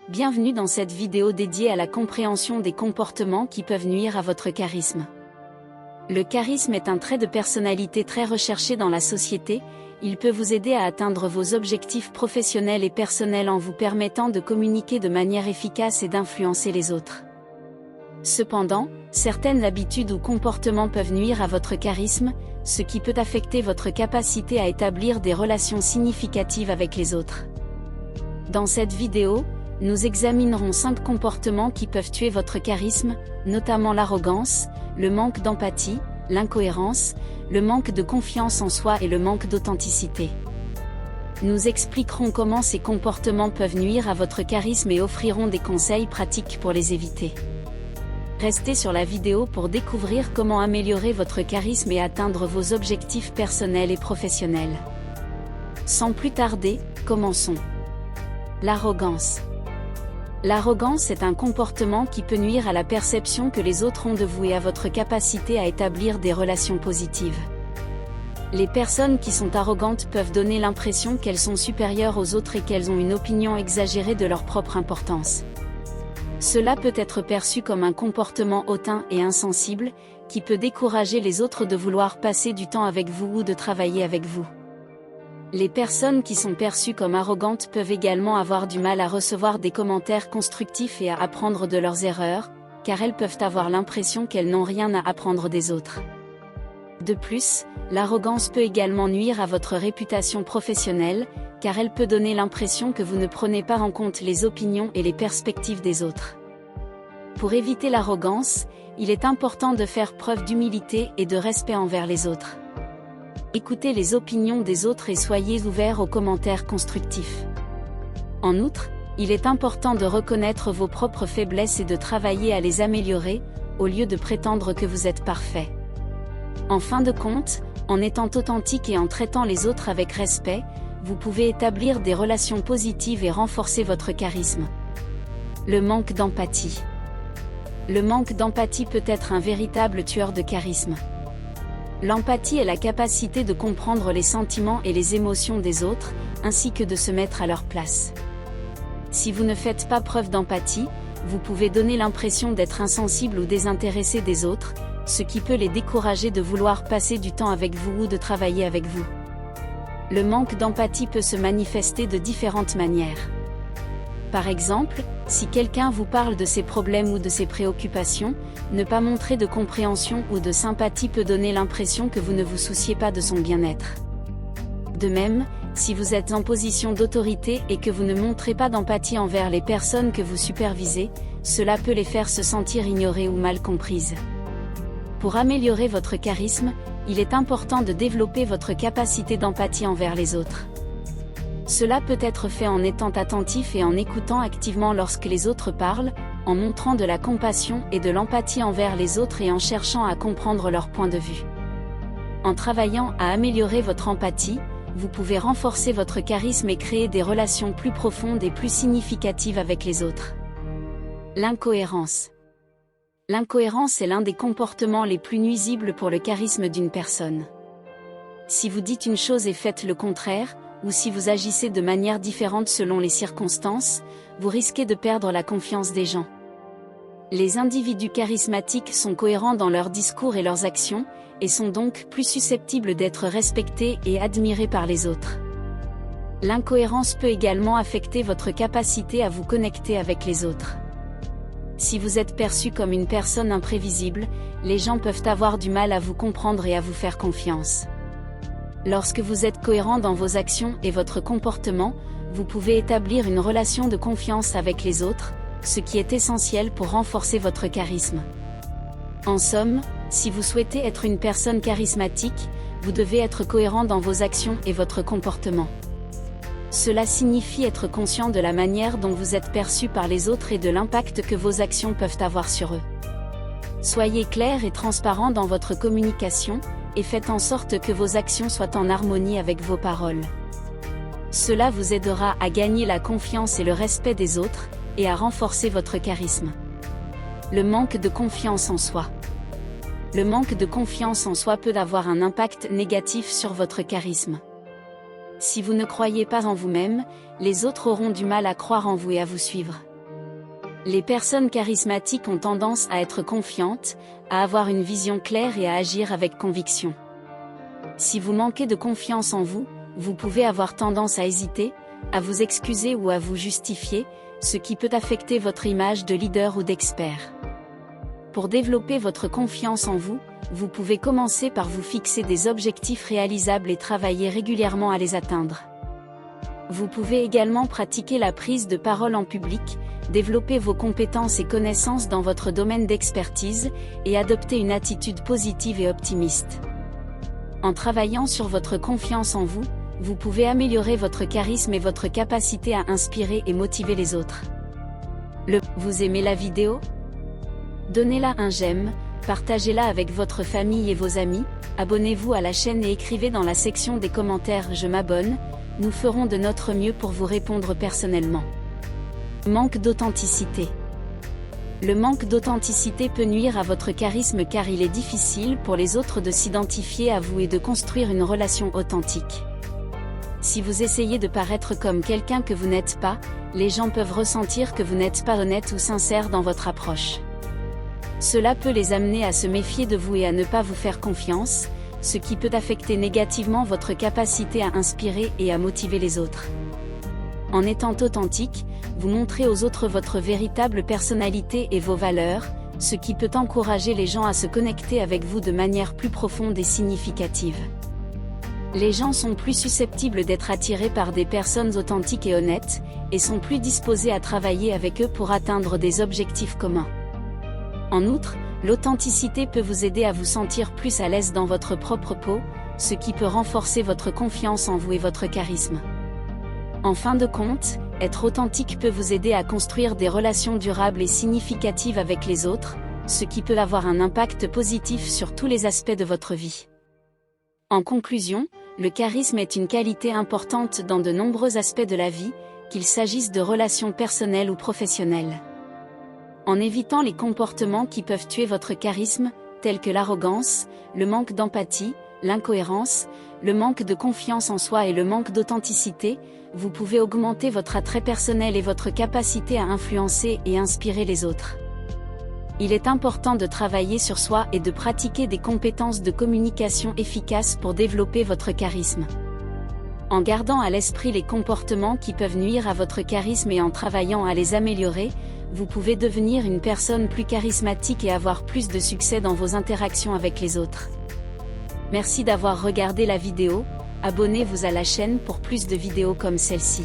Bienvenue dans cette vidéo dédiée à la compréhension des comportements qui peuvent nuire à votre charisme. Le charisme est un trait de personnalité très recherché dans la société, il peut vous aider à atteindre vos objectifs professionnels et personnels en vous permettant de communiquer de manière efficace et d'influencer les autres. Cependant, certaines habitudes ou comportements peuvent nuire à votre charisme, ce qui peut affecter votre capacité à établir des relations significatives avec les autres. Dans cette vidéo, nous examinerons 5 comportements qui peuvent tuer votre charisme, notamment l'arrogance, le manque d'empathie, l'incohérence, le manque de confiance en soi et le manque d'authenticité. Nous expliquerons comment ces comportements peuvent nuire à votre charisme et offrirons des conseils pratiques pour les éviter. Restez sur la vidéo pour découvrir comment améliorer votre charisme et atteindre vos objectifs personnels et professionnels. Sans plus tarder, commençons. L'arrogance. L'arrogance est un comportement qui peut nuire à la perception que les autres ont de vous et à votre capacité à établir des relations positives. Les personnes qui sont arrogantes peuvent donner l'impression qu'elles sont supérieures aux autres et qu'elles ont une opinion exagérée de leur propre importance. Cela peut être perçu comme un comportement hautain et insensible, qui peut décourager les autres de vouloir passer du temps avec vous ou de travailler avec vous. Les personnes qui sont perçues comme arrogantes peuvent également avoir du mal à recevoir des commentaires constructifs et à apprendre de leurs erreurs, car elles peuvent avoir l'impression qu'elles n'ont rien à apprendre des autres. De plus, l'arrogance peut également nuire à votre réputation professionnelle, car elle peut donner l'impression que vous ne prenez pas en compte les opinions et les perspectives des autres. Pour éviter l'arrogance, il est important de faire preuve d'humilité et de respect envers les autres. Écoutez les opinions des autres et soyez ouverts aux commentaires constructifs. En outre, il est important de reconnaître vos propres faiblesses et de travailler à les améliorer, au lieu de prétendre que vous êtes parfait. En fin de compte, en étant authentique et en traitant les autres avec respect, vous pouvez établir des relations positives et renforcer votre charisme. Le manque d'empathie. Le manque d'empathie peut être un véritable tueur de charisme. L'empathie est la capacité de comprendre les sentiments et les émotions des autres, ainsi que de se mettre à leur place. Si vous ne faites pas preuve d'empathie, vous pouvez donner l'impression d'être insensible ou désintéressé des autres, ce qui peut les décourager de vouloir passer du temps avec vous ou de travailler avec vous. Le manque d'empathie peut se manifester de différentes manières. Par exemple, si quelqu'un vous parle de ses problèmes ou de ses préoccupations, ne pas montrer de compréhension ou de sympathie peut donner l'impression que vous ne vous souciez pas de son bien-être. De même, si vous êtes en position d'autorité et que vous ne montrez pas d'empathie envers les personnes que vous supervisez, cela peut les faire se sentir ignorées ou mal comprises. Pour améliorer votre charisme, il est important de développer votre capacité d'empathie envers les autres. Cela peut être fait en étant attentif et en écoutant activement lorsque les autres parlent, en montrant de la compassion et de l'empathie envers les autres et en cherchant à comprendre leur point de vue. En travaillant à améliorer votre empathie, vous pouvez renforcer votre charisme et créer des relations plus profondes et plus significatives avec les autres. L'incohérence. L'incohérence est l'un des comportements les plus nuisibles pour le charisme d'une personne. Si vous dites une chose et faites le contraire, ou si vous agissez de manière différente selon les circonstances, vous risquez de perdre la confiance des gens. Les individus charismatiques sont cohérents dans leurs discours et leurs actions, et sont donc plus susceptibles d'être respectés et admirés par les autres. L'incohérence peut également affecter votre capacité à vous connecter avec les autres. Si vous êtes perçu comme une personne imprévisible, les gens peuvent avoir du mal à vous comprendre et à vous faire confiance. Lorsque vous êtes cohérent dans vos actions et votre comportement, vous pouvez établir une relation de confiance avec les autres, ce qui est essentiel pour renforcer votre charisme. En somme, si vous souhaitez être une personne charismatique, vous devez être cohérent dans vos actions et votre comportement. Cela signifie être conscient de la manière dont vous êtes perçu par les autres et de l'impact que vos actions peuvent avoir sur eux. Soyez clair et transparent dans votre communication, et faites en sorte que vos actions soient en harmonie avec vos paroles. Cela vous aidera à gagner la confiance et le respect des autres, et à renforcer votre charisme. Le manque de confiance en soi. Le manque de confiance en soi peut avoir un impact négatif sur votre charisme. Si vous ne croyez pas en vous-même, les autres auront du mal à croire en vous et à vous suivre. Les personnes charismatiques ont tendance à être confiantes, à avoir une vision claire et à agir avec conviction. Si vous manquez de confiance en vous, vous pouvez avoir tendance à hésiter, à vous excuser ou à vous justifier, ce qui peut affecter votre image de leader ou d'expert. Pour développer votre confiance en vous, vous pouvez commencer par vous fixer des objectifs réalisables et travailler régulièrement à les atteindre. Vous pouvez également pratiquer la prise de parole en public, développer vos compétences et connaissances dans votre domaine d'expertise, et adopter une attitude positive et optimiste. En travaillant sur votre confiance en vous, vous pouvez améliorer votre charisme et votre capacité à inspirer et motiver les autres. Vous aimez la vidéo? Donnez-la un j'aime, partagez-la avec votre famille et vos amis, abonnez-vous à la chaîne et écrivez dans la section des commentaires « Je m'abonne », nous ferons de notre mieux pour vous répondre personnellement. Manque d'authenticité. Le manque d'authenticité peut nuire à votre charisme car il est difficile pour les autres de s'identifier à vous et de construire une relation authentique. Si vous essayez de paraître comme quelqu'un que vous n'êtes pas, les gens peuvent ressentir que vous n'êtes pas honnête ou sincère dans votre approche. Cela peut les amener à se méfier de vous et à ne pas vous faire confiance, ce qui peut affecter négativement votre capacité à inspirer et à motiver les autres. En étant authentique, vous montrez aux autres votre véritable personnalité et vos valeurs, ce qui peut encourager les gens à se connecter avec vous de manière plus profonde et significative. Les gens sont plus susceptibles d'être attirés par des personnes authentiques et honnêtes, et sont plus disposés à travailler avec eux pour atteindre des objectifs communs. En outre, l'authenticité peut vous aider à vous sentir plus à l'aise dans votre propre peau, ce qui peut renforcer votre confiance en vous et votre charisme. En fin de compte, être authentique peut vous aider à construire des relations durables et significatives avec les autres, ce qui peut avoir un impact positif sur tous les aspects de votre vie. En conclusion, le charisme est une qualité importante dans de nombreux aspects de la vie, qu'il s'agisse de relations personnelles ou professionnelles. En évitant les comportements qui peuvent tuer votre charisme, tels que l'arrogance, le manque d'empathie, l'incohérence, le manque de confiance en soi et le manque d'authenticité, vous pouvez augmenter votre attrait personnel et votre capacité à influencer et inspirer les autres. Il est important de travailler sur soi et de pratiquer des compétences de communication efficaces pour développer votre charisme. En gardant à l'esprit les comportements qui peuvent nuire à votre charisme et en travaillant à les améliorer, vous pouvez devenir une personne plus charismatique et avoir plus de succès dans vos interactions avec les autres. Merci d'avoir regardé la vidéo, abonnez-vous à la chaîne pour plus de vidéos comme celle-ci.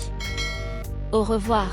Au revoir.